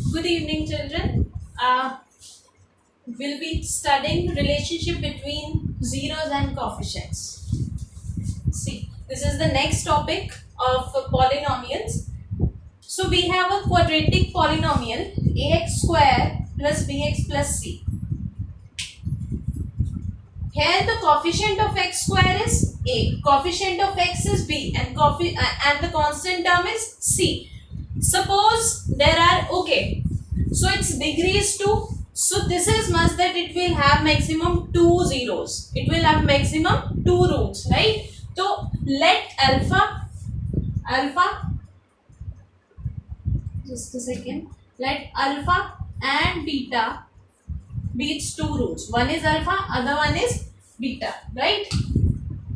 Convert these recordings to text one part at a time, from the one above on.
Good evening, children. We'll be studying relationship between zeros and coefficients. See, this is the next topic of polynomials. So we have a quadratic polynomial ax square plus bx plus c. Here the coefficient of x square is a, coefficient of x is b, and the constant term is c. Suppose there are so its degree is 2. So this is must that it will have maximum 2 zeros. It will have maximum 2 roots, right? So let alpha, just a second. Let alpha and beta be its 2 roots. One is alpha, other one is beta, right?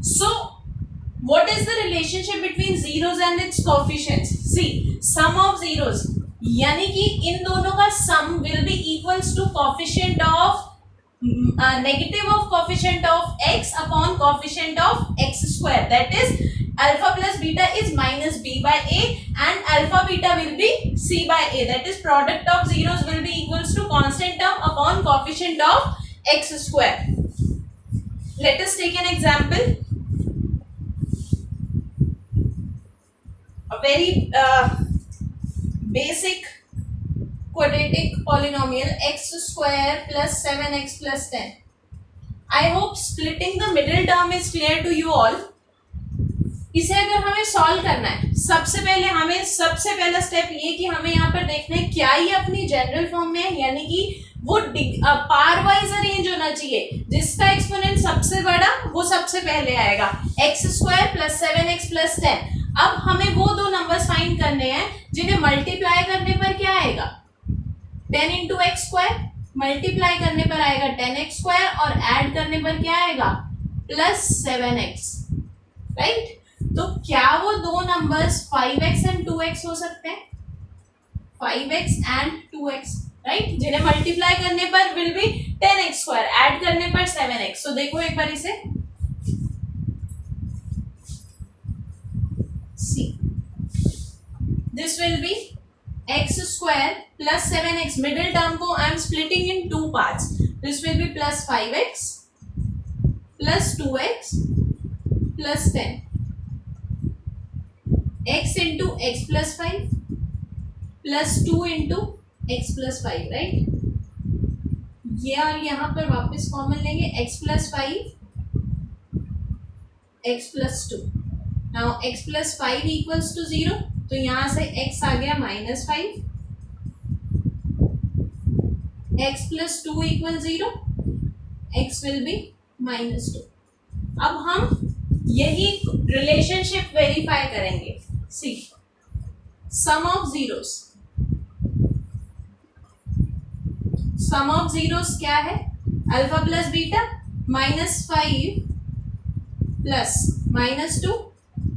So what is the relationship between zeros and its coefficients? See, sum of zeros, यानी कि इन दोनों का sum will be equals to coefficient of negative of coefficient of x upon coefficient of x square. That is alpha plus beta is minus b by a and alpha beta will be c by a. That is product of zeros will be equals to constant term upon coefficient of x square. Let us take an example. A very basic quadratic polynomial x square plus 7x plus 10. I hope splitting the middle term is clear to you all. इसे अगर हमें solve करना है, सबसे पहला step ये कि हमें यहाँ पर देखना है क्या ये अपनी जनरल फॉर्म में है, यानी कि वो पार वाइज अरेंज होना चाहिए. जिसका एक्सपोनेंट सबसे बड़ा वो सबसे पहले आएगा. X square plus 7x plus 10. अब हमें वो दो नंबर्स फाइंड करने हैं जिन्हें मल्टीप्लाई करने पर क्या आएगा, 10 इंटू एक्स स्क्वायर. मल्टीप्लाई करने पर आएगा 10x स्क्वायर और ऐड करने पर क्या आएगा प्लस 7x, राइट. तो क्या वो दो नंबर्स 5x एंड 2x हो सकते हैं? 5x and 2x, right. जिन्हें मल्टीप्लाई करने पर will be 10x square, add करने पर 7x. तो देखो एक बार इसे, see this will B x square plus 7x. middle term को I am splitting in two parts. This will be plus 5x plus 2x plus 10. x into x plus 5 plus 2 into x plus 5, right. ये और यहाँ पर वापस common लेंगे x plus 5 x plus 2. Now x plus 5 equals to 0. तो यहां से x आ गया -5, x plus 2 equal 0, x will be -2. अब हम यही रिलेशनशिप वेरीफाई करेंगे. सी सम ऑफ जीरोस क्या है? Alpha plus beta -5 plus -2,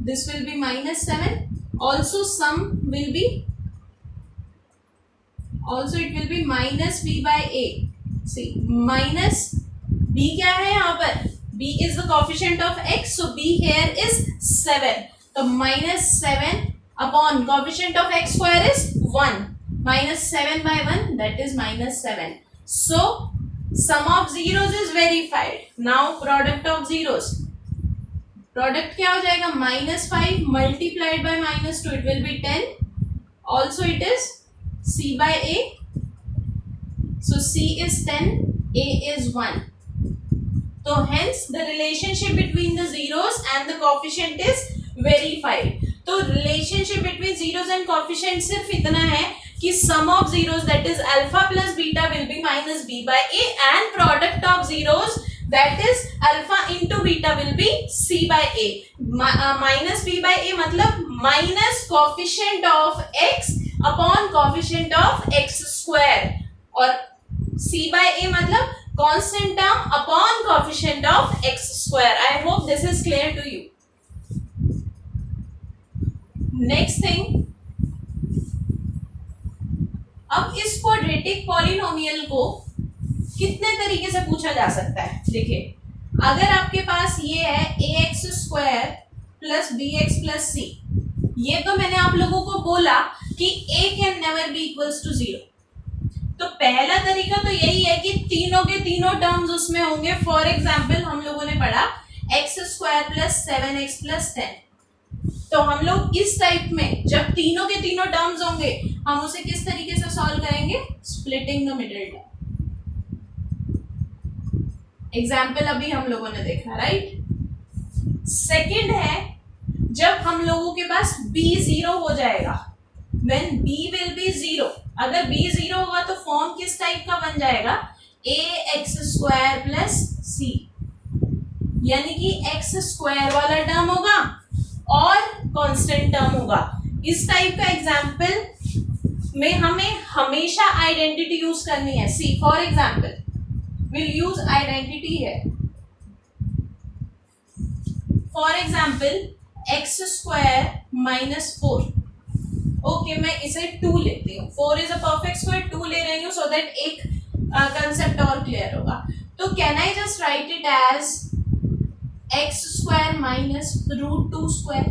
this will be -7. Also sum will be, also it will be minus b by a. See, minus b क्या है यहाँ पर? b is the coefficient of x, so b here is 7. तो -7 upon coefficient of x square is 1. -7 by 1, that is -7. So sum of zeros is verified. Now product of zeros. Product क्या हो जाएगा? -5 multiplied by -2, it will B 10. Also it is c by a, so c is 10, a is 1. तो hence the relationship between the zeros and the coefficient is verified. तो relationship between zeros and coefficient सिर्फ इतना है कि sum of zeros, that is alpha plus beta, will be minus b by a, and product of zeros, that is alpha into beta, will be c by a. Minus b by a मतलब minus coefficient of x upon coefficient of x square, और c by a मतलब constant term upon coefficient of x square. I hope this is clear to you. Next thing, अब इस quadratic polynomial को कितने तरीके से पूछा जा सकता है? देखिए, अगर आपके पास ये है ax square plus bx plus c, ये तो मैंने आप लोगों को बोला कि a can never be equals to 0. तो पहला तरीका तो यही है कि तीनों के तीनों टर्म्स उसमें होंगे। फॉर एग्जाम्पल हम लोगों ने पढ़ा x square plus 7x plus 10, तो हम लोग इस टाइप में जब तीनों के तीनों टर्म्स होंगे हम उसे किस तरीके से सॉल्व करेंगे, splitting the middle term. Example अभी हम लोगों ने देखा, राइट। सेकंड है जब हम लोगों के पास b 0 हो जाएगा, when b will be 0, अगर b 0 होगा तो फॉर्म किस टाइप का बन जाएगा, ax स्क्वायर प्लस c, यानी कि x स्क्वायर वाला टर्म होगा और कांस्टेंट टर्म होगा। इस टाइप का एग्जाम्पल में हमें हमेशा आइडेंटिटी यूज करनी है। See for example will use identity है। For example x square minus 4, okay मैं इसे 2 लेती हूँ, 4 इज अ परफेक्ट स्क्वायर, 2 ले रही हूँ सो दैट एक कंसेप्ट और क्लियर होगा। तो can I just write it as x square minus root 2 square.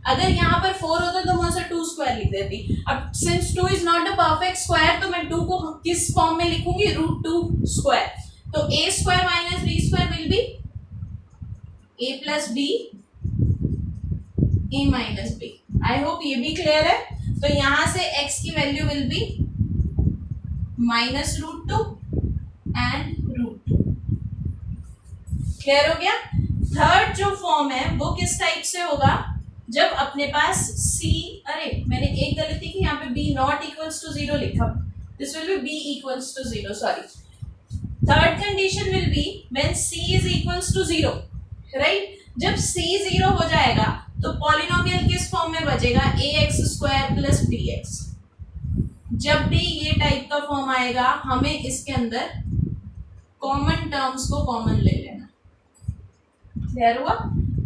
अगर यहाँ पर 4 होता तो मैं उसे 2 स्क्वायर लिख देती। अब since 2 is not a perfect square तो मैं 2 को किस फॉर्म में लिखूंगी, रूट 2 स्क्वायर। तो a square minus b square will be a plus b a minus b. I hope ये भी क्लियर है। तो यहां से x की value will be minus root 2 and root 2। Clear हो गया। थर्ड जो फॉर्म है वो किस टाइप से होगा, जब अपने पास c, अरे मैंने एक गलती की, यहाँ पे b नॉट इक्वल्स टू 0 लिखा, this will be b equals to 0, sorry. Third condition will be when c is equals to 0, right. जब c 0 हो जाएगा तो पॉलिनोमियल किस फॉर्म में बचेगा, ax स्क्वायर प्लस bx। जब भी ये टाइप का फॉर्म आएगा हमें इसके अंदर कॉमन टर्म्स को कॉमन ले लेना। क्लियर हुआ।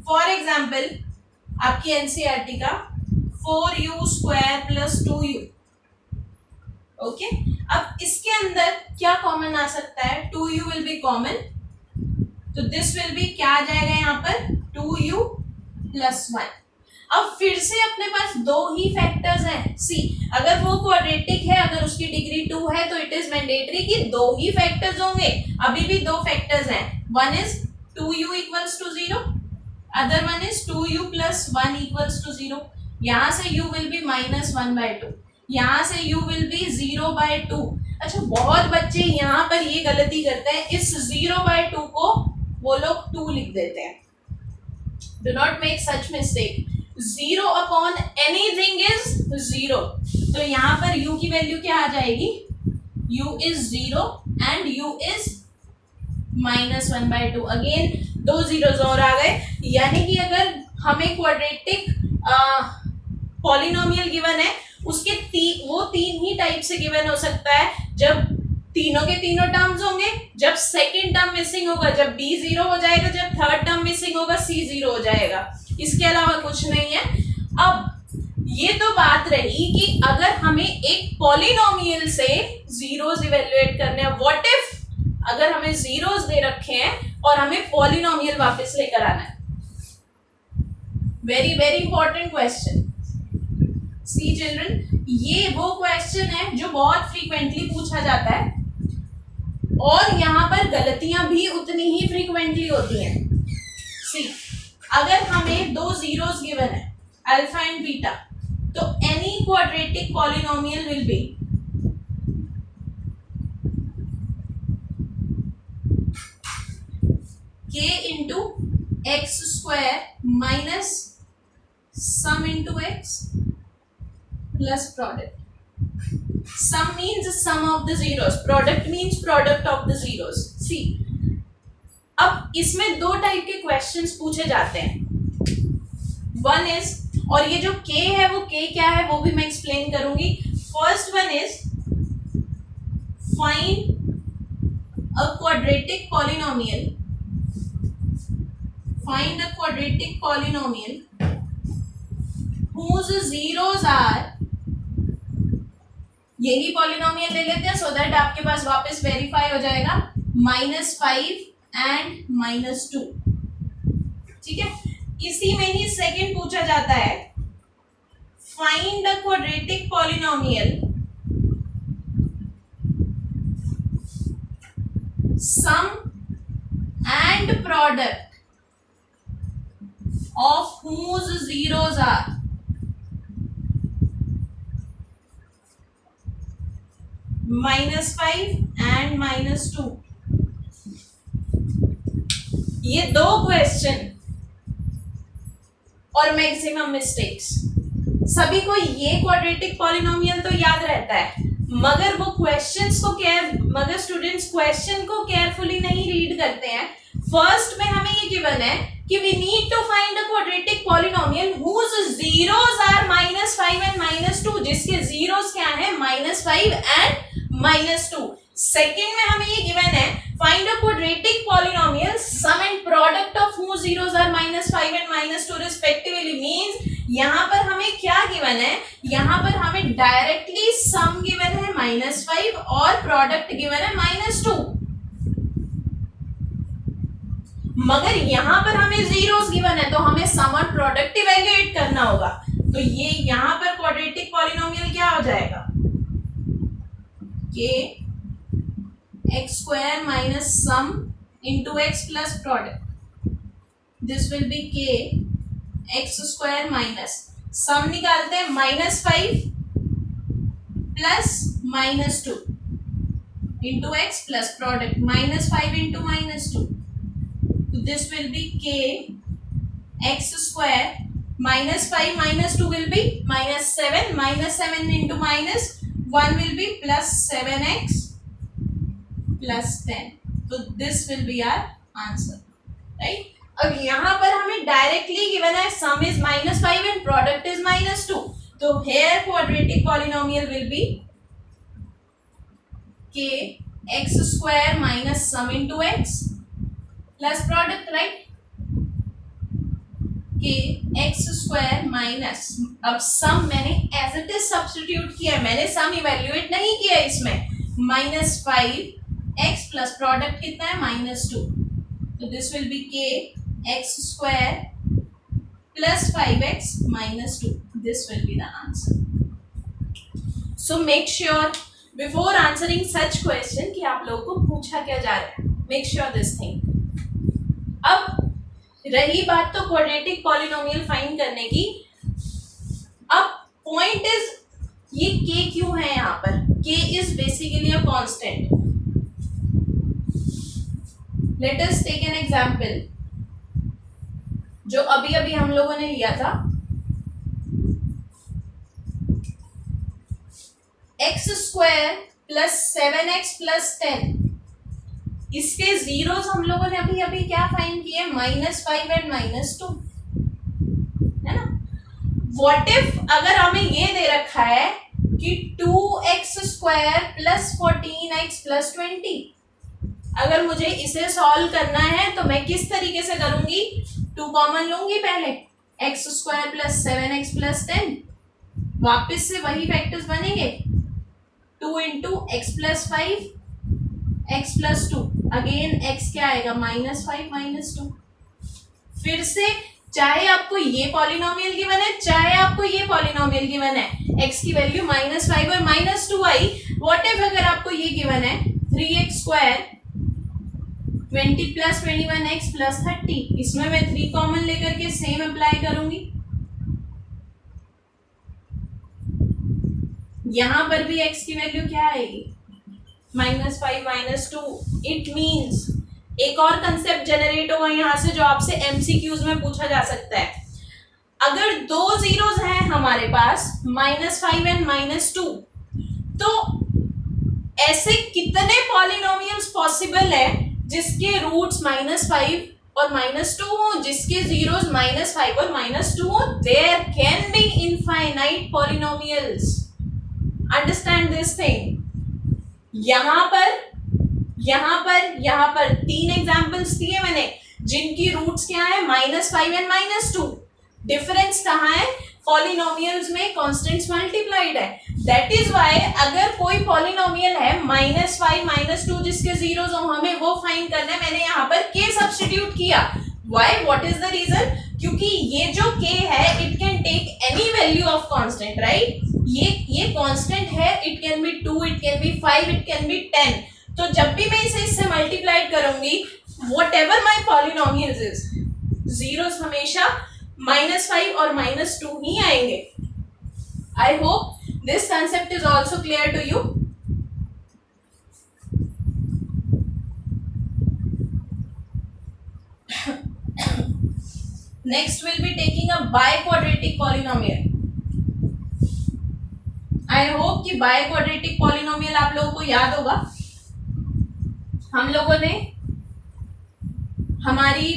फॉर एग्जाम्पल आपकी एनसीईआरटी का 4u square plus 2u, okay. अब इसके अंदर क्या कॉमन आ सकता है, 2u विल बी कॉमन, तो दिस विल बी क्या आ जाएगा यहाँ पर, 2u प्लस 1। अब फिर से अपने पास दो ही फैक्टर्स हैं। सी अगर वो क्वाड्रेटिक है, अगर उसकी डिग्री 2 है तो इट इज मैंडेटरी कि दो ही फैक्टर्स होंगे। अभी भी दो फैक्टर्स हैं, one is 2u equals to 0, other one is 2u plus 1 equals to 0। यहाँ से u विल बी माइनस 1/2, यहाँ से u विल बी 0/2। अच्छा बहुत बच्चे यहाँ पर ये गलती करते हैं, इस 0/2 को वो लोग 2 लिख देते हैं। Do not make such mistake. 0 upon anything is 0। तो यहाँ पर u की वैल्यू क्या आ जाएगी, u is 0 and u is minus 1/2। Again दो जीरोस और आ गए, यानी कि अगर हमें क्वाड्रेटिक पॉलिनोमियल गिवन है उसके वो तीन ही टाइप से गिवन हो सकता है, जब तीनों के तीनों टर्म्स होंगे, जब सेकंड टर्म मिसिंग होगा, जब b 0 हो जाएगा, जब थर्ड टर्म मिसिंग होगा c 0 हो जाएगा। इसके अलावा कुछ नहीं है। अब ये तो बात रही कि अगर हमें एक पॉलिनोमियल से जीरोस इवेल्युएट करने हैं, व्हाट इफ अगर हमें जीरोस दे रखे हैं और हमें पॉलिनोमियल वापस लेकर आना है। Very very important question. See children, ये वो क्वेश्चन है जो बहुत फ्रीक्वेंटली पूछा जाता है और यहाँ पर गलतियां भी उतनी ही फ्रीक्वेंटली होती हैं। सी अगर हमें दो जीरोस गिवन है अल्फा एंड बीटा, तो any quadratic polynomial will be k into x square minus sum into x plus product. Sum means sum of the zeros, product means product of the zeros. See, अब इसमें दो type के questions पूछे जाते हैं। One is, और ये जो k है वो k क्या है वो भी मैं एक्सप्लेन करूंगी। First one is find a quadratic polynomial, find a quadratic polynomial whose zeros are, यही पॉलिनोमियल ले लेते हैं सो दैट आपके पास वापस वेरीफाई हो जाएगा, -5 एंड -2। ठीक है, इसी में ही सेकंड पूछा जाता है find the quadratic polynomial sum and product of whose zeros are -5 and -2. ये दो क्वेश्चन और मैक्सिमम मिस्टेक्स। सभी को ये क्वाड्रेटिक पॉलिनोमियल तो याद रहता है, मगर वो क्वेश्चंस को मगर स्टूडेंट्स क्वेश्चन को केयरफुली नहीं रीड करते हैं। फर्स्ट में हमें ये गिवन है कि we need to find a quadratic polynomial whose zeros are -5 and -2, जिसके जीरोस क्या है -5 एंड -2। सेकेंड में हमें ये गिवन है find a quadratic polynomial sum and product of whose zeros are -5 and -2 respectively. Means यहाँ पर हमें क्या गिवन है, यहाँ पर हमें डायरेक्टली सम गिवन है -5 और प्रोडक्ट गिवन है -2, मगर यहाँ पर हमें जीरोस गिवन है तो हमें सम और प्रोडक्ट इवैल्यूएट करना होगा। तो ये यहाँ पर क्वाड्रेटिक पॉलिनोमियल क्या हो जाएगा, के x square minus sum into x plus product. This will be k x square minus sum निकालते हैं -5 plus -2 into x plus product -5 into -2. So this will be k x square -5 -2 will be -7, -7 into -1 will be +7x plus 10. So this will be our answer, right? अब यहाँ पर हमें directly given है सम is -5 and product is -2, तो here quadratic polynomial will be k x square minus sum into x plus product, right? k x square minus, अब सम मैंने as it is substitute किया, मैंने सम इवेल्युएट नहीं किया इसमें, -5 x प्लस प्रोडक्ट कितना है -2, तो this will B k x square plus 5x minus 2. This will be the answer. So make sure before answering such question कि आप लोगों को पूछा क्या जा रहा है, make sure this thing. अब रही बात तो क्वाड्रेटिक पॉलिनोमियल फाइंड करने की, अब पॉइंट इज ये k क्यों है यहाँ पर, k is basically a constant. Let us take an example जो अभी अभी हम लोगों ने लिया था, x square plus 7x plus 10, इसके जीरोस हम लोगों ने अभी अभी क्या फाइंड किए, -5 एंड -2, है ना। व्हाट इफ अगर हमें ये दे रखा है कि 2x square plus 14x plus 20, अगर मुझे इसे सॉल्व करना है तो मैं किस तरीके से करूंगी, 2 कॉमन लूंगी पहले, x square plus 7x plus 10, वापिस से वही फैक्टर्स बनेंगे, 2 into x plus 5 x plus 2, again x क्या आएगा -5 -2, फिर से चाहे आपको ये पॉलिनोमियल गिवन है चाहे आपको ये पॉलिनोमियल गिवन है, x की वैल्यू -5 और -2 आई, व्हाट इफ अगर आपको ये गिवन है 3x square 20 plus 21x plus 30, इसमें मैं 3 कॉमन लेकर के सेम अप्लाई करूंगी, यहां पर भी x की वैल्यू क्या आएगी -5 -2। इट मींस एक और कंसेप्ट जनरेट होगा यहां से जो आपसे एमसीक्यूज में पूछा जा सकता है, अगर दो जीरोस हैं हमारे पास -5 एंड -2, तो ऐसे कितने पॉलिनोमियल्स पॉसिबल है जिसके रूट्स -5 और -2 हो, जिसके जीरोस -5 और -2 हो, there can be infinite polynomials. Understand this thing. यहां पर 3 एग्जांपल्स दिए मैंने जिनकी रूट्स क्या है -5 एंड -2। डिफरेंस कहाँ है, पॉलिनोमियल्स में कॉन्स्टेंट्स मल्टीप्लाइड है, दैट इज वाई अगर कोई पॉलिनोमियल है -5 -2 जिसके जीरोस हो, हमें वो फाइंड करना है, मैंने यहाँ पर k सब्स्टिट्यूट किया। Why, what is the reason, क्योंकि ये जो k है it can take any value of constant, right. ये कांस्टेंट है, it can be 2, it can be 5, it can be 10, तो जब भी मैं इसे इससे मल्टीप्लाई करूंगी, whatever my polynomials is, zeros हमेशा -5 और -2 ही आएंगे. I hope this concept is also clear to you. Next we'll be taking a biquadratic polynomial. I hope कि biquadratic polynomial आप लोगों को याद होगा. हम लोगों ने हमारी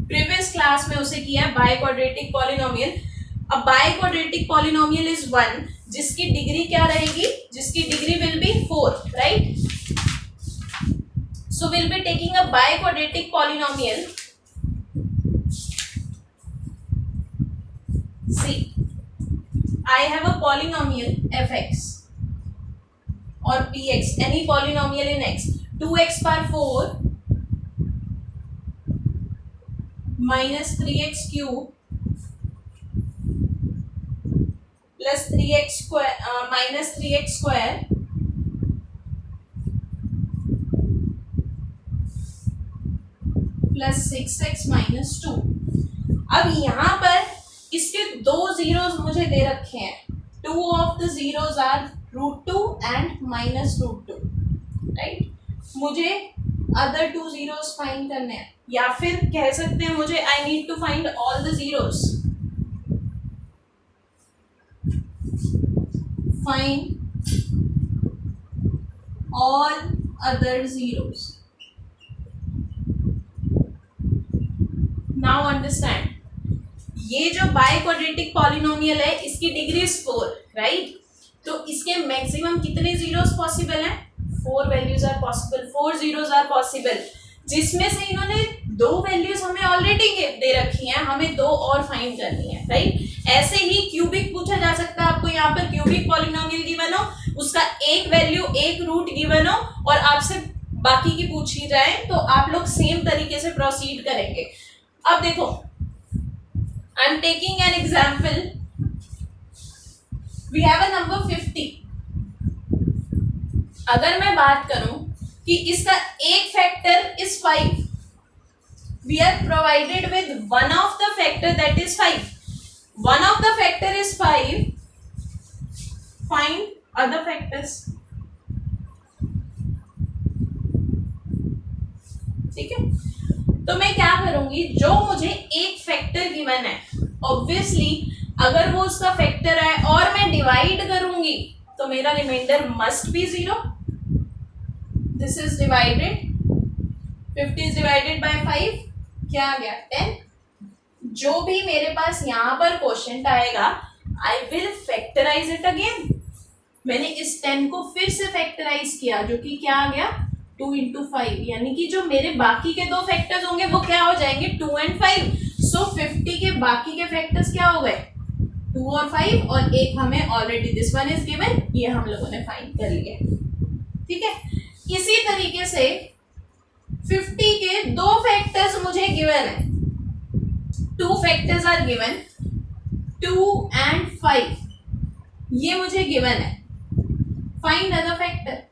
प्रीवियस क्लास में उसे किया biquadratic polynomial. अब biquadratic polynomial is one जिसकी डिग्री क्या रहेगी, जिसकी degree will be 4, right? So we'll be taking a biquadratic polynomial. See, I have a polynomial fx or px, any polynomial in x. 2x power 4 minus 3x cube plus 3x square minus 3x square plus 6x minus 2. अब यहाँ पर इसके दो zeros मुझे दे रखे हैं. Two of the zeros are √2 and -√2, right. मुझे अदर टू जीरोस फाइंड करने हैं, या फिर कह सकते हैं मुझे I need to find all the zeros. Find all other zeros. Now understand, ये जो बाइक्वाड्रेटिक पॉलिनोमियल है इसकी डिग्री इज 4, राइट. तो इसके मैक्सिमम कितने जीरोस पॉसिबल हैं? 4 values are possible, 4 zeros are possible, जिसमें से इन्होंने 2 वैल्यूज हमें ऑलरेडी दे रखी हैं, हमें 2 और फाइंड करनी है, राइट. ऐसे ही क्यूबिक पूछा जा सकता है आपको. यहाँ पर क्यूबिक पॉलिनोमियल गिवन हो, उसका एक वैल्यू एक रूट गिवन हो और आपसे बाकी की पूछी जाए, तो आप लोग सेम तरीके से प्रोसीड करेंगे. अब देखो, I am taking an example. We have a number 50. अगर मैं बात करूं कि इसका एक factor is 5, we are provided with one of the factor that is 5. One of the factor is 5. Find other factors. ठीक है. तो मैं क्या करूंगी, जो मुझे एक फैक्टर गिवन है, ऑब्वियसली अगर वो उसका फैक्टर है और मैं डिवाइड करूंगी तो मेरा remainder must be 0. This is divided, 50 is divided by 5, क्या आ गया 10. जो भी मेरे पास यहाँ पर क्वोशिएंट आएगा, I will factorise it again. मैंने इस 10 को फिर से फैक्टराइज किया, जो कि क्या आ गया 2 into 5, यानी कि जो मेरे बाकी के दो फैक्टर्स होंगे वो क्या हो जाएंगे 2 and 5. सो 50 के बाकी के फैक्टर्स क्या हो गए 2 और 5, और एक हमें already this one is given, ये हम लोगों ने फाइंड कर लिया. ठीक है. इसी तरीके से 50 के दो फैक्टर्स मुझे गिवन है, 2 फैक्टर्स आर गिवन, 2 and 5, ये मुझे गिवन है. Find other factor.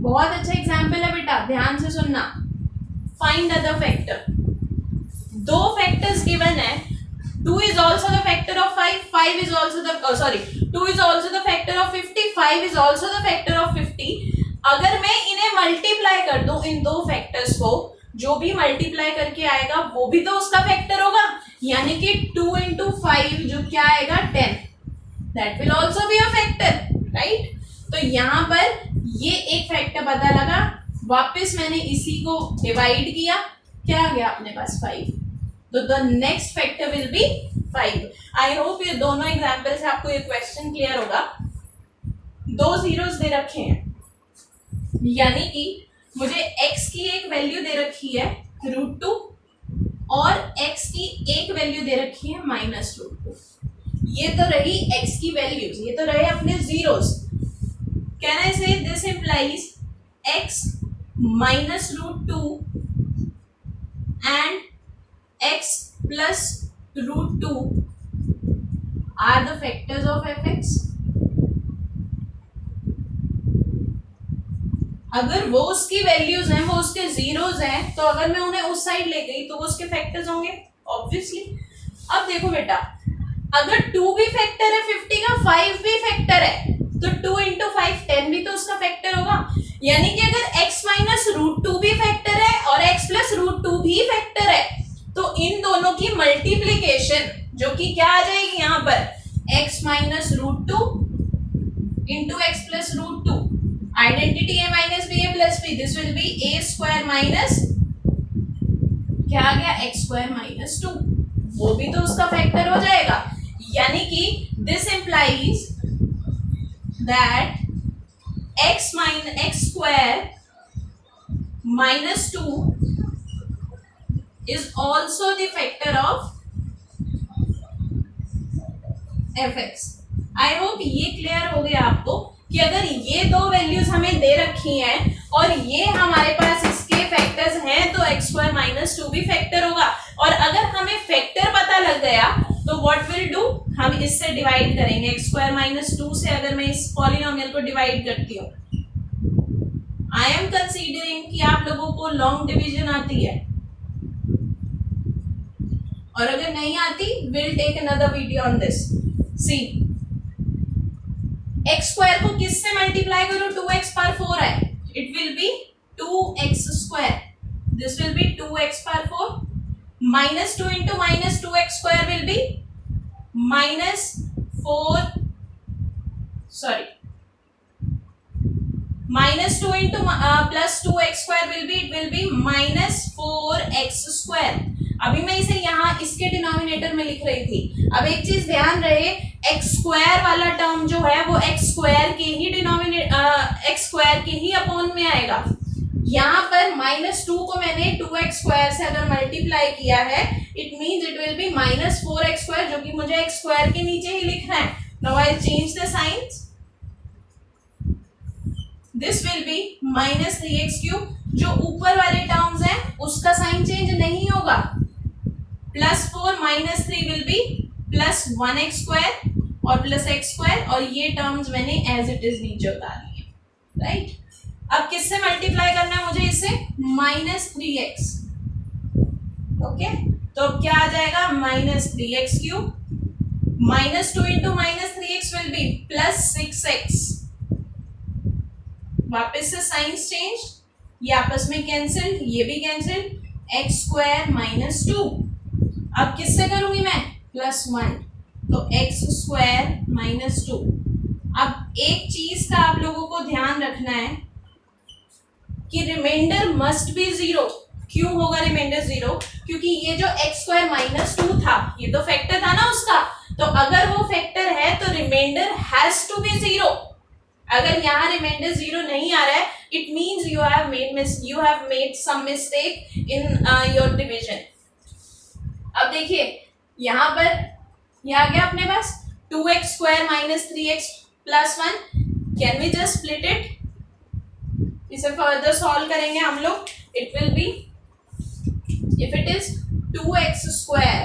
बहुत अच्छा एग्जाम्पल है बेटा, ध्यान से सुनना. Find other factor. 2 factors given है, 2 is also the factor of 5, 5 is also the 2 is also the factor of 50, 5 is also the factor of 50. अगर मैं इन्हें मल्टीप्लाई कर दूं, इन दो फैक्टर्स को, जो भी मल्टीप्लाई करके आएगा वो भी तो उसका फैक्टर होगा, यानी कि 2 into 5 जो क्या आएगा 10, that will also be a factor, right. तो यहाँ पर ये एक फैक्टर पता लगा, वापस मैंने इसी को डिवाइड किया, क्या आ गया अपने पास 5. तो the next factor will be 5. I hope ये दोनों एग्जांपल से आपको ये क्वेश्चन क्लियर होगा. 2 जीरोस दे रखे हैं, यानी कि मुझे x की एक वैल्यू दे रखी है √2 और x की एक वैल्यू दे रखी है -√2. ये तो रही x की वैल्यूज, ये तो रहे अपने zeros. Can I say this implies x -√2 and x plus √2 are the factors of fx? अगर वो उसकी वैल्यूज हैं, वो उसके जीरोज हैं, तो अगर मैं उन्हें उस साइड ले गई तो वो उसके फैक्टर्स होंगे ऑब्वियसली। अब देखो बेटा, अगर 2 भी फैक्टर है 50 का, 5 भी फैक्टर है, तो 2 इंटू 5 10 भी तो उसका फैक्टर होगा। यानी कि अगर x माइनस रूट 2 भी फैक्टर है और x प्लस रूट 2 भी फैक्टर है, तो इन दोनों की मल्टीप्लीकेशन जो कि क्या आ जाएगी यहाँ पर, x minus root 2 into x plus root 2, identity a minus b a plus b, this will be a square minus क्या आ गया, एक्स स्क्वायर माइनस 2, वो भी तो उसका फैक्टर हो जाएगा। यानी कि this implies that x square minus 2 is also the factor of fx। I hope ये क्लियर हो गया आपको कि अगर ये दो वैल्यूज हमें दे रखी हैं और ये हमारे पास इसके फैक्टर्स हैं, तो एक्स स्क्वायर माइनस 2 भी फैक्टर होगा। और अगर हमें फैक्टर पता लग गया तो व्हाट विल डू, हम इससे डिवाइड करेंगे। एक्स स्क्वायर माइनस 2 से अगर मैं इस पॉलिनोमियल को डिवाइड करती हूँ, आई एम कंसीडरिंग कि आप लोगों को लॉन्ग डिवीजन आती है, और अगर नहीं आती will take another video on this. See, x square को किससे मल्टीप्लाई करो, 2x पावर 4 है, it will be 2x square, this will be 2x power 4, minus 2 into minus 2x square will be minus 4, sorry minus 2 into plus 2x square will be, it will be minus 4x square. अभी मैं इसे यहाँ इसके denominator में लिख रही थी। अब एक चीज ध्यान रहे, एक्स स्क्वायर वाला टर्म जो है वो एक्स स्क्वायर के ही एक्स स्क्वायर के ही अपॉन में आएगा। यहाँ पर माइनस 2 को मैंने 2x स्क्वायर से अगर मल्टीप्लाई किया है, it means it will be minus 4x square, जो कि मुझे एक्स स्क्वायर के नीचे ही लिखना है। Now I change the science, this will be minus 3x cube, जो ऊपर वाले टर्म्स हैं उसका साइन चेंज नहीं होगा, plus 4 minus 3 will be plus 1x square और प्लस x स्क्वायर, और ये टर्म्स मैंने एज इट इज नीचे उतार लिए, राइट। अब किससे मल्टीप्लाई करना है मुझे इसे, माइनस 3x, ओके। तो अब क्या आ जाएगा, minus 3x cube, minus 2 into minus 3x will be plus 6x, वापस से साइंस चेंज, ये आपस में कैंसिल, ये भी कैंसिल, एक्स स्क्वायर माइनस 2, अब किससे करूंगी मैं, प्लस 1, तो एक्स स्क्वायर माइनस 2। अब एक चीज का आप लोगों को ध्यान रखना है कि रिमाइंडर मस्ट बी 0। क्यों होगा रिमाइंडर 0, क्योंकि ये जो एक्स स्क्वायर माइनस 2 था, ये तो फैक्टर था ना उसका, तो अगर वो फैक्टर है तो रिमाइंडर हैज टू बी 0। अगर यहाँ रिमाइंडर 0 नहीं आ रहा है, it means you have made some mistake in your division. अब देखिए यहाँ पर ये आ गया अपने पास 2x square minus 3x plus 1, can we just split it, इसे फर्दर सॉल्व करेंगे हम लोग। It will be, if it is 2x square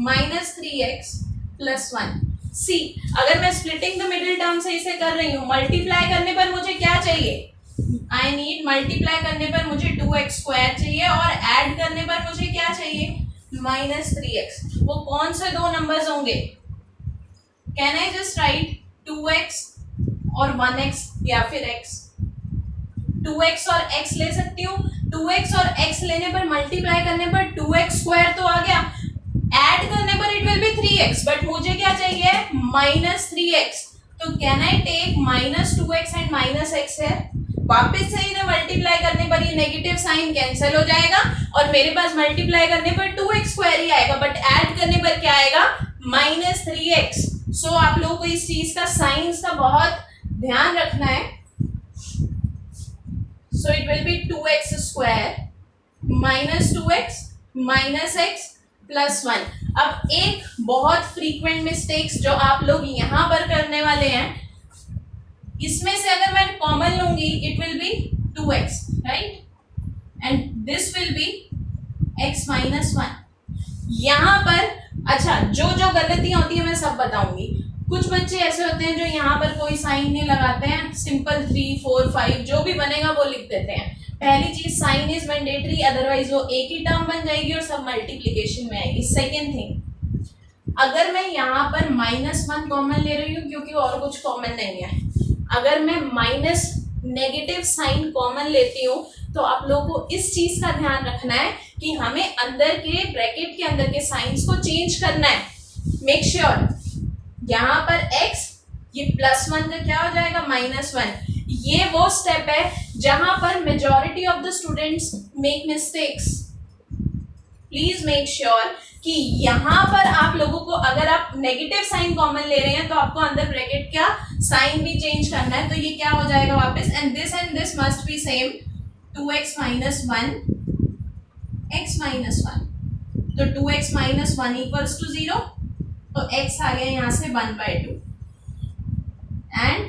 minus 3x plus 1। See, अगर मैं स्प्लिटिंग द मिडिल टर्म से इसे कर रही हूँ, मल्टीप्लाई करने पर मुझे क्या चाहिए, आई नीड, मल्टीप्लाई करने पर मुझे 2x स्क्वायर चाहिए और ऐड करने पर मुझे क्या चाहिए, माइनस 3x। वो कौन से दो नंबर्स होंगे, can I just right 2x और 1x या फिर x, 2x और x ले सकती हूँ, 2x और x लेने पर मल्टीप्लाई करने पर 2x स्क्वायर तो आ गया, ऐड करने पर it will B 3x, but मुझे क्या चाहिए, माइनस 3x। तो can I take minus 2x and minus x है, वापस से इन्हें मल्टीप्लाई करने पर ये नेगेटिव साइन कैंसिल हो जाएगा और मेरे पास मल्टीप्लाई करने पर 2x स्क्वायर ही आएगा, बट ऐड करने पर क्या आएगा, माइनस 3x। सो आप लोगों को इस चीज का साइंस का बहुत ध्यान रखना है। So it will be 2x square minus 2x minus x plus 1। अब एक बहुत फ्रीक्वेंट मिस्टेक्स जो आप लोग यहाँ पर करने वाले हैं, इसमें से अगर मैं कॉमन लूंगी it will be 2x, right, and this will B x minus 1। यहाँ पर अच्छा जो जो गलतियां होती है मैं सब बताऊंगी। कुछ बच्चे ऐसे होते हैं जो यहाँ पर कोई साइन नहीं लगाते हैं, सिंपल 3 4 5 जो भी बनेगा वो लिख देते हैं। पहली चीज साइन इज मैंडेटरी, अदरवाइज वो एक ही टर्म बन जाएगी और सब मल्टीप्लीकेशन में आएगी। सेकेंड थिंग, अगर मैं यहाँ पर -1 कॉमन ले रही हूँ क्योंकि और कुछ कॉमन नहीं है, अगर मैं माइनस नेगेटिव साइन कॉमन लेती हूँ तो आप लोगों को इस चीज का ध्यान रखना है कि हमें अंदर के ब्रैकेट के अंदर के साइंस को चेंज करना है। मेक श्योर यहाँ पर x ये +1 का क्या हो जाएगा -1। ये वो स्टेप है जहां पर majority of the students make mistakes. Please make sure कि यहाँ पर आप लोगों को, अगर आप नेगेटिव साइन कॉमन ले रहे हैं तो आपको अंदर ब्रैकेट का साइन भी चेंज करना है। तो ये क्या हो जाएगा वापस, and this must be same, 2x - 1 x - 1। तो 2x - 1 = 0, तो x आ गया यहाँ से 1/2 एंड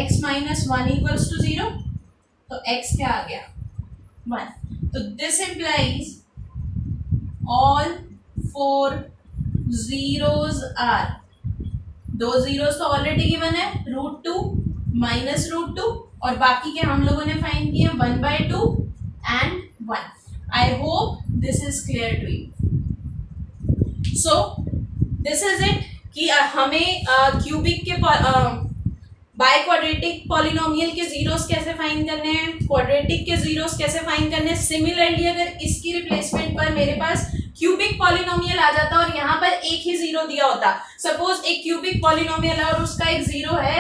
x - 1 = 0, तो x क्या आ गया 1। तो this implies all 4 zeros are, 2 zeros तो ऑलरेडी गिवन है, √2 -√2 और बाकी के हम लोगों ने फाइंड किए 1/2 and 1। I hope this is clear to you. So this is it कि हमें क्यूबिक के बाय क्वाड्रेटिक पॉलिनोमियल के जीरोस कैसे फाइंड करने हैं, क्वाड्रेटिक के जीरोस कैसे फाइंड करने हैं। सिमिलरली अगर इसकी रिप्लेसमेंट पर मेरे पास क्यूबिक पॉलिनोमियल आ जाता और यहाँ पर एक ही जीरो दिया होता, सपोज एक क्यूबिक पॉलिनोमियल है और उसका एक जीरो है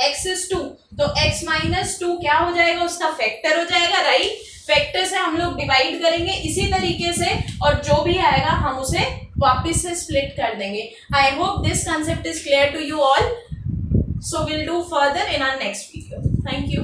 x is 2, तो x - 2 क्या हो जाएगा, उसका फैक्टर हो जाएगा, राइट। फैक्टर से हम लोग डिवाइड करेंगे इसी तरीके से और जो भी आएगा हम उसे वापस से स्प्लिट कर देंगे। I hope this concept is clear to you all, so we'll do further in our next video. Thank you.